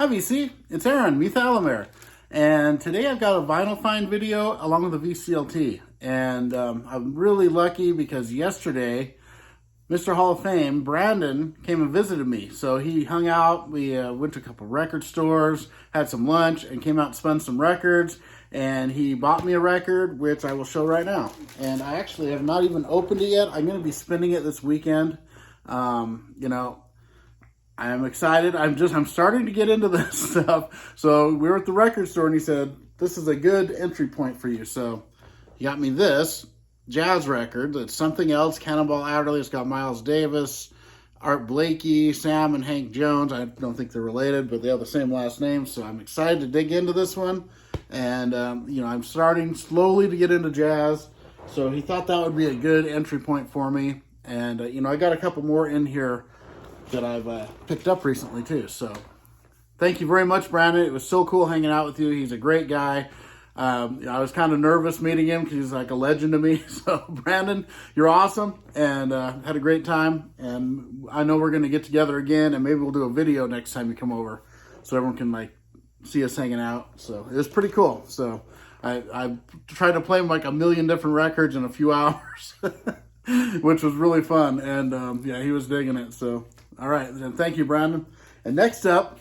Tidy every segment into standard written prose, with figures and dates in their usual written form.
Hi VC, it's Aaron, Methalamer. And today I've got a vinyl find video along with a VCLT. And I'm really lucky because yesterday, Mr. Hall of Fame, Brandon, came and visited me. So he hung out, we went to a couple record stores, had some lunch, and came out and spun some records. And he bought me a record, which I will show right now. And I actually have not even opened it yet. I'm going to be spinning it this weekend. I'm excited. I'm starting to get into this stuff. So we were at the record store and he said, this is a good entry point for you. So he got me this jazz record. It's Something Else, Cannonball Adderley. It's got Miles Davis, Art Blakey, Sam and Hank Jones. I don't think they're related, but they have the same last name. So I'm excited to dig into this one. And, I'm starting slowly to get into jazz. So he thought that would be a good entry point for me. And, I got a couple more in here that I've picked up recently too. So thank you very much, Brandon. It was so cool hanging out with you. He's a great guy. I was kind of nervous meeting him because he's like a legend to me. So Brandon, you're awesome, and had a great time. And I know we're going to get together again, and maybe we'll do a video next time you come over so everyone can see us hanging out. So it was pretty cool. So I tried to play him like a million different records in a few hours, which was really fun. And he was digging it. So all right, and thank you, Brandon. And next up,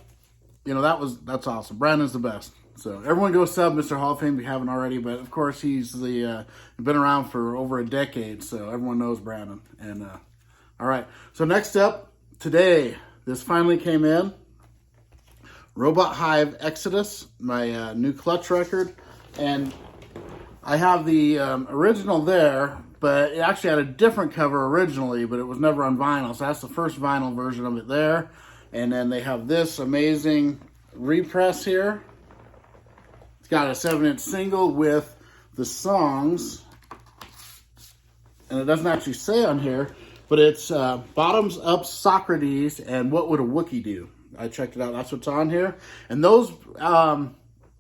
that's awesome. Brandon's the best. So everyone go sub Mr. Hall of Fame if you haven't already. But of course, he's been around for over a decade, so everyone knows Brandon. And all right, so next up today, this finally came in. Robot Hive Exodus, my new Clutch record, and I have the original there. But it actually had a different cover originally, but it was never on vinyl. So that's the first vinyl version of it there. And then they have this amazing repress here. It's got a 7-inch single with the songs. And it doesn't actually say on here, but it's Bottoms Up Socrates and What Would a Wookiee Do? I checked it out. That's what's on here. And those...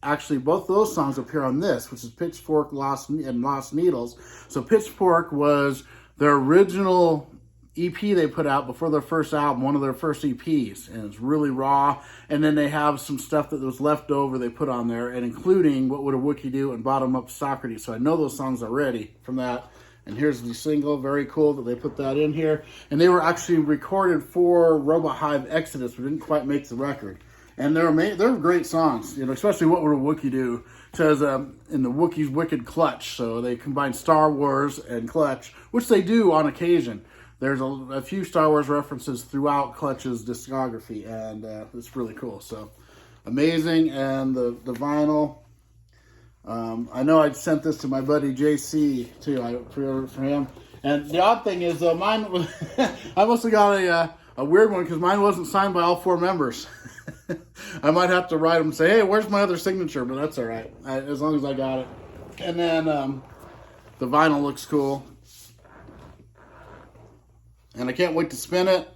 actually, both those songs appear on this, which is Pitchfork and Lost Needles. So Pitchfork was their original EP they put out before their first album, one of their first EPs. And it's really raw. And then they have some stuff that was left over they put on there, and including What Would a Wookiee Do and Bottom Up Socrates. So I know those songs already from that. And here's the single. Very cool that they put that in here. And they were actually recorded for Robot Hive Exodus, but didn't quite make the record. And they're great songs, especially What Would a Wookiee Do? It says in the Wookiee's Wicked Clutch. So they combine Star Wars and Clutch, which they do on occasion. There's a few Star Wars references throughout Clutch's discography, and it's really cool. So amazing. And the vinyl. I know I sent this to my buddy JC too. I pre-ordered it for him. And the odd thing is, mine was I must have got a weird one because mine wasn't signed by all 4 members. I might have to write them and say, hey, where's my other signature? But that's all right, as long as I got it. And then the vinyl looks cool. And I can't wait to spin it.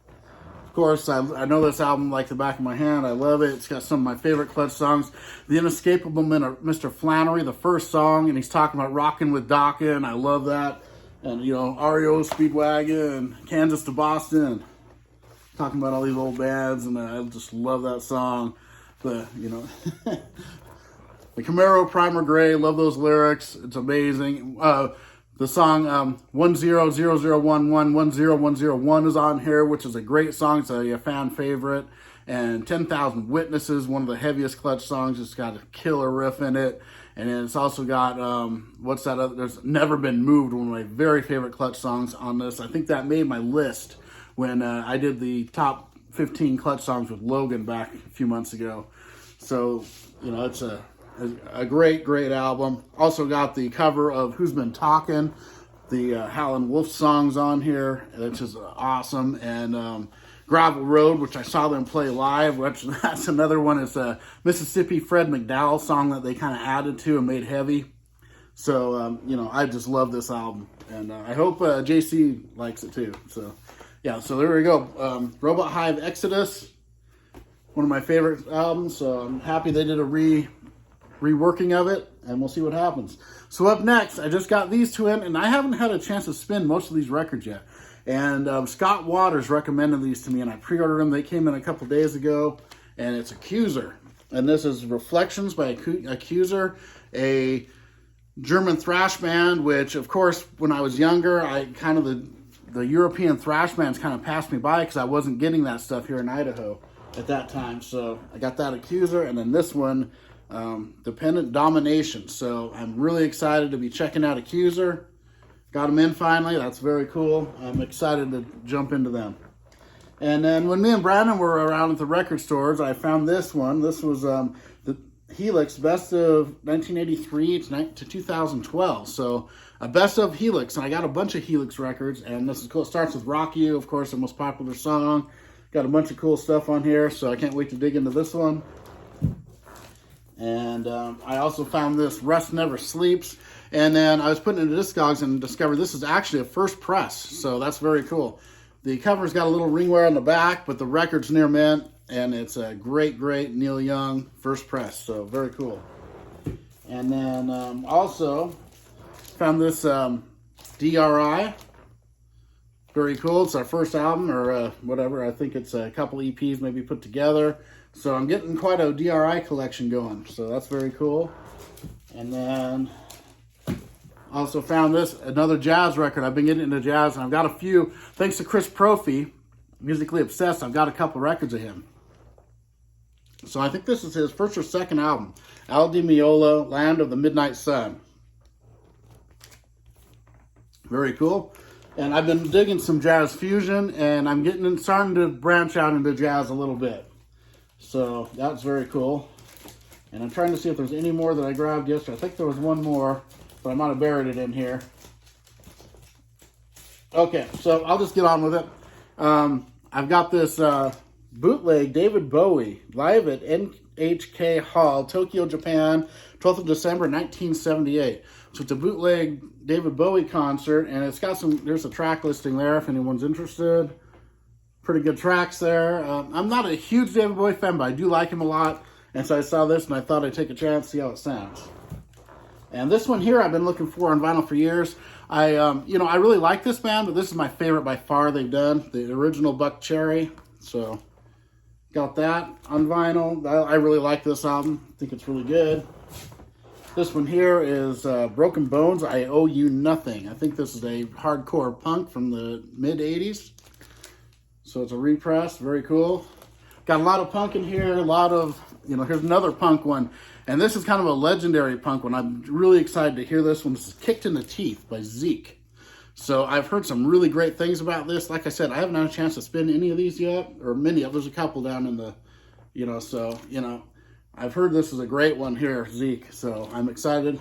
Of course, I know this album like the back of my hand. I love it. It's got some of my favorite Clutch songs. The Inescapable Mr. Flannery, the first song, and he's talking about rocking with Dokken, and I love that. And, REO Speedwagon, and Kansas to Boston. Talking about all these old bands, and I just love that song. The Camaro Primer Gray, love those lyrics. It's amazing. The song 100011101001 is on here, which is a great song. It's a fan favorite. And 10,000 Witnesses, one of the heaviest Clutch songs. It's got a killer riff in it. And then it's also got, what's that other? There's Never Been Moved, one of my very favorite Clutch songs on this. I think that made my list when I did the top 15 Clutch songs with Logan back a few months ago. So, it's a great, great album. Also got the cover of Who's Been Talking, the Howlin' Wolf songs on here, which is awesome. And Gravel Road, which I saw them play live, which that's another one. It's a Mississippi Fred McDowell song that they kind of added to and made heavy. So, I just love this album. And I hope JC likes it too. So, yeah, so there we go. Robot Hive Exodus, one of my favorite albums. So I'm happy they did a reworking of it, and we'll see what happens. So up next, I just got these two in, and I haven't had a chance to spin most of these records yet. And Scott Waters recommended these to me, and I pre-ordered them. They came in a couple days ago, and it's Accuser. And this is Reflections by Accuser, a German thrash band, which, of course, when I was younger, the European thrash bands kind of passed me by because I wasn't getting that stuff here in Idaho at that time. So I got that Accuser, and then this one, Dependent Domination. So I'm really excited to be checking out Accuser. Got them in finally. That's very cool. I'm excited to jump into them. And then when me and Brandon were around at the record stores, I found this one. This was the Helix Best of 1983 to 2012. So a Best of Helix. And I got a bunch of Helix records. And this is cool. It starts with Rock You, of course, the most popular song. Got a bunch of cool stuff on here. So I can't wait to dig into this one. And I also found this Rust Never Sleeps. And then I was putting it into Discogs and discovered this is actually a first press. So that's very cool. The cover's got a little ring wear on the back, but the record's near mint, and it's a great Neil Young first press, so very cool. And then also found this DRI, very cool. It's our first album, or whatever. I think it's a couple EPs maybe put together. So I'm getting quite a DRI collection going, so that's very cool. And then also found this, another jazz record. I've been getting into jazz, and I've got a few, thanks to Chris Profi, Musically Obsessed, I've got a couple records of him. So I think this is his first or second album, Al Di Meola, Land of the Midnight Sun. Very cool. And I've been digging some jazz fusion, and I'm starting to branch out into jazz a little bit. So that's very cool. And I'm trying to see if there's any more that I grabbed yesterday. I think there was one more, but I might have buried it in here. Okay, so I'll just get on with it. I've got this bootleg David Bowie live at NHK Hall, Tokyo, Japan, 12th of December, 1978. So it's a bootleg David Bowie concert, and it's got there's a track listing there if anyone's interested. Pretty good tracks there. I'm not a huge David Bowie fan, but I do like him a lot. And so I saw this, and I thought I'd take a chance, see how it sounds. And this one here I've been looking for on vinyl for years. I really like this band, but this is my favorite by far they've done. The original Buck Cherry. So, got that on vinyl. I really like this album. I think it's really good. This one here is Broken Bones, I Owe You Nothing. I think this is a hardcore punk from the mid-'80s. So it's a repress, very cool. Got a lot of punk in here, a lot of, here's another punk one. And this is kind of a legendary punk one. I'm really excited to hear this one. This is Kicked in the Teeth by Zeke. So I've heard some really great things about this. Like I said, I haven't had a chance to spin any of these yet, or many of them. There's a couple down in the, I've heard this is a great one here, Zeke. So I'm excited.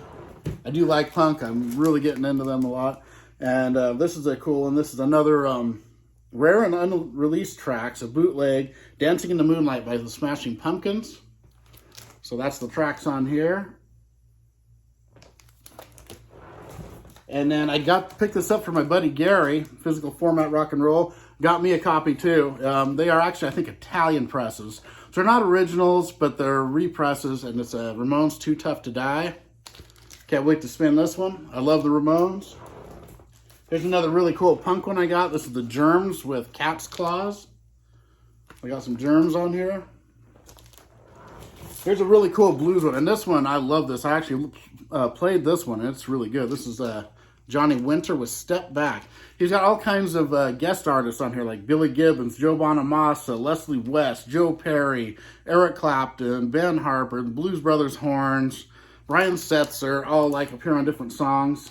I do like punk. I'm really getting into them a lot. And this is a cool one. This is another rare and unreleased tracks, a bootleg, Dancing in the Moonlight by the Smashing Pumpkins. So that's the tracks on here. And then I picked this up for my buddy Gary, Physical Format Rock and Roll. Got me a copy too. They are actually, I think, Italian presses. So they're not originals, but they're represses, and it's a Ramones Too Tough to Die. Can't wait to spin this one. I love the Ramones. Here's another really cool punk one I got. This is the Germs with Cat's Claws. I got some Germs on here. Here's a really cool blues one, and this one, I love this. I actually played this one, and it's really good. This is Johnny Winter with Step Back. He's got all kinds of guest artists on here, like Billy Gibbons, Joe Bonamassa, Leslie West, Joe Perry, Eric Clapton, Ben Harper, the Blues Brothers Horns, Brian Setzer, all appear on different songs.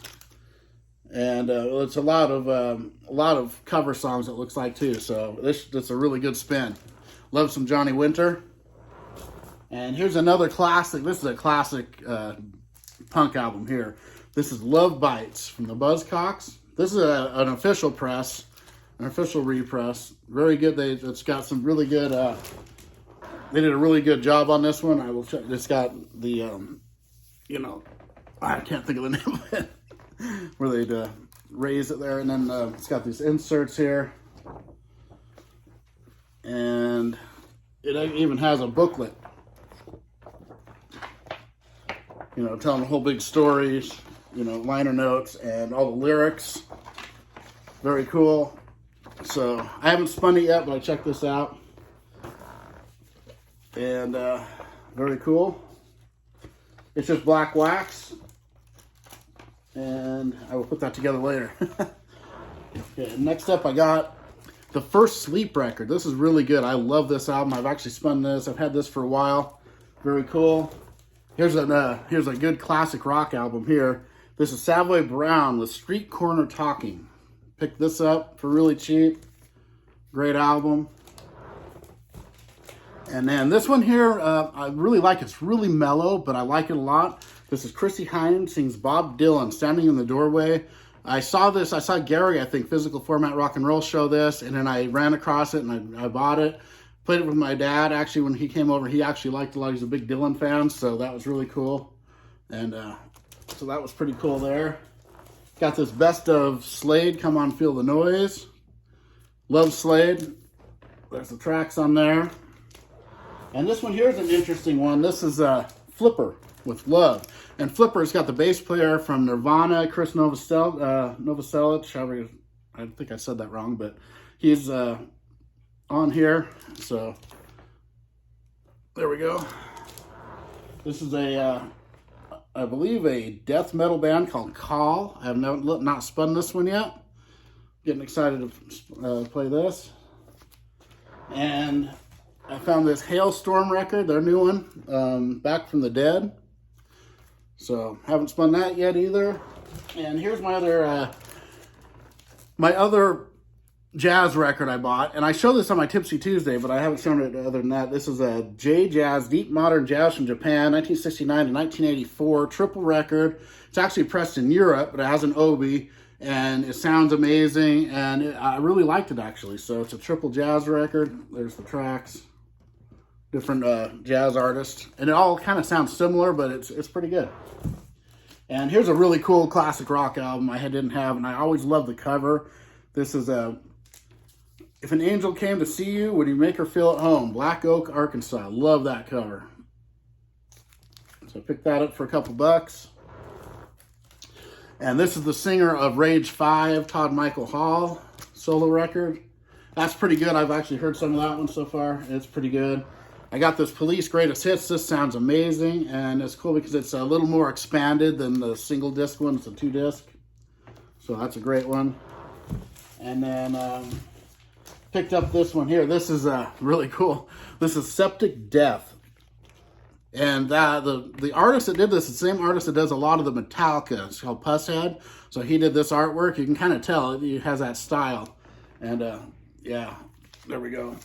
And it's a lot of cover songs, it looks like, too. So that's a really good spin. Love some Johnny Winter. And here's another classic. This is a classic punk album here. This is Love Bites from the Buzzcocks. This is an official press, an official repress. Very good. It's got some really good, they did a really good job on this one. I will check. It's got the, I can't think of the name of it. Where they'd raise it there, and then it's got these inserts here, and it even has a booklet, telling the whole big stories, liner notes and all the lyrics. Very cool. So I haven't spun it yet, but I checked this out. And very cool. It's just black wax. And I will put that together later. Okay, next up I got the First Sleep record. This is really good. I love this album. I've actually spun this. I've had this for a while. Very cool. Here's a good classic rock album here. This is Savoy Brown with Street Corner Talking. Picked this up for really cheap. Great album. And then this one here, I really like. It's really mellow, but I like it a lot. This is Chrissie Hynde sings Bob Dylan, Standing in the Doorway. I saw Gary, I think, Physical Format Rock and Roll show this, and then I ran across it and I bought it. Played it with my dad. Actually, when he came over, he actually liked it a lot. He's a big Dylan fan, so that was really cool. And so that was pretty cool there. Got this Best of Slade, Come On Feel the Noise. Love Slade. There's the tracks on there. And this one here is an interesting one. This is Flipper with Love. And Flipper's got the bass player from Nirvana, Chris Novoselic. I think I said that wrong, but he's on here. So there we go. This is I believe a death metal band called Call. I have not spun this one yet. Getting excited to play this. And I found this Hailstorm record, their new one, Back from the Dead. So haven't spun that yet either. And here's my other jazz record I bought, and I showed this on my Tipsy Tuesday, but I haven't shown it other than that. This is a J-Jazz, Deep Modern Jazz from Japan, 1969 to 1984, triple record. It's actually pressed in Europe, but it has an Obi, and it sounds amazing, and I really liked it, actually. So it's a triple jazz record. There's the tracks, different jazz artists, and it all kind of sounds similar, but it's pretty good. And here's a really cool classic rock album I didn't have, and I always love the cover. This is If an Angel Came to See You, Would You Make Her Feel at Home? Black Oak, Arkansas. Love that cover. So I picked that up for a couple bucks. And this is the singer of Rage 5, Todd Michael Hall, solo record. That's pretty good. I've actually heard some of that one so far. It's pretty good. I got this Police Greatest Hits. This sounds amazing, and it's cool because it's a little more expanded than the single disc one. It's a 2-disc. So that's a great one. And then picked up this one here. This is really cool. This is Septic Death. And the artist that did this is the same artist that does a lot of the Metallica. It's called Pusshead. So he did this artwork. You can kind of tell it has that style. And yeah, there we go.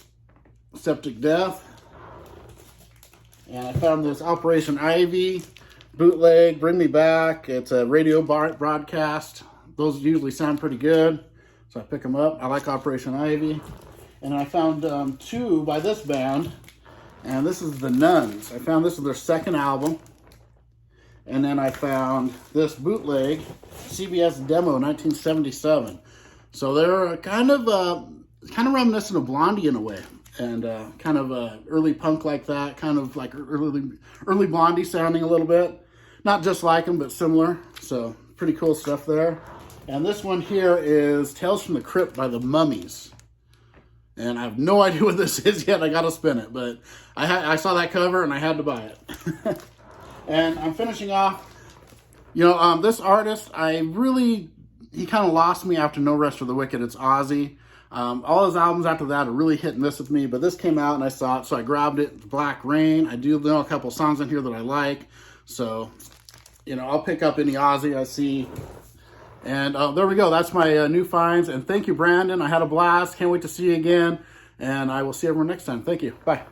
Septic Death. And I found this Operation Ivy bootleg, Bring Me Back. It's a radio broadcast. Those usually sound pretty good, so I pick them up. I like Operation Ivy. And I found two by this band, and this is the Nuns. I found this is their second album. And then I found this bootleg, CBS Demo 1977. So they're kind of reminiscent of Blondie in a way. And kind of early punk like that, kind of like early Blondie sounding a little bit. Not just like them, but similar. So pretty cool stuff there. And this one here is Tales from the Crypt by the Mummies. And I have no idea what this is yet. I got to spin it. But I saw that cover and I had to buy it. And I'm finishing off. You know, this artist, he kind of lost me after No Rest for the Wicked. It's Ozzy. All his albums after that are really hit and miss with me, but this came out and I saw it, so I grabbed it. Black Rain. I do know a couple songs in here that I like, so, you know, I'll pick up any Ozzy I see. And there we go. That's my new finds, and thank you, Brandon. I had a blast. Can't wait to see you again, and I will see everyone next time. Thank you. Bye.